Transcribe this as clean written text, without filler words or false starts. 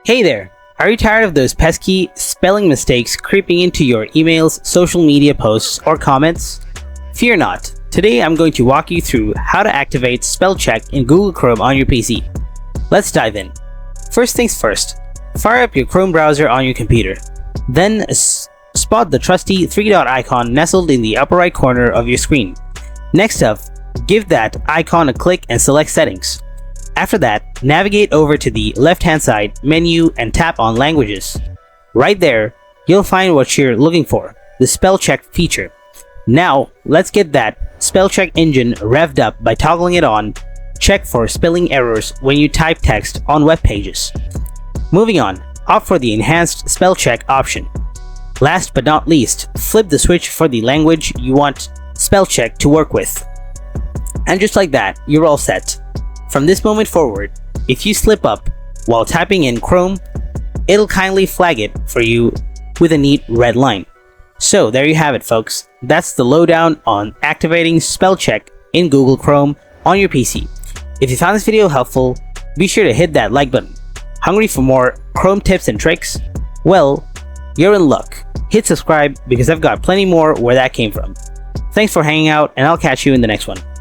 Hey there! Are you tired of those pesky spelling mistakes creeping into your emails, social media posts, or comments? Fear not. Today I'm going to walk you through how to activate spell check in Google Chrome on your PC. Let's dive in. First things first, fire up your Chrome browser on your computer. Then spot the trusty three-dot icon nestled in the upper right corner of your screen. Next up, give that icon a click and select Settings. After that, navigate over to the left-hand side menu and tap on Languages. Right there, you'll find what you're looking for, the spell check feature. Now, let's get that spell check engine revved up by toggling it on. Check for spelling errors when you type text on web pages. Moving on, opt for the enhanced spell check option. Last but not least, flip the switch for the language you want spell check to work with. And just like that, you're all set. From this moment forward, if you slip up while typing in Chrome, it'll kindly flag it for you with a neat red line. So there you have it, folks. That's the lowdown on activating spell check in Google Chrome on your PC. If you found this video helpful, be sure to hit that like button. Hungry for more Chrome tips and tricks? Well, you're in luck. Hit subscribe because I've got plenty more where that came from. Thanks for hanging out, and I'll catch you in the next one.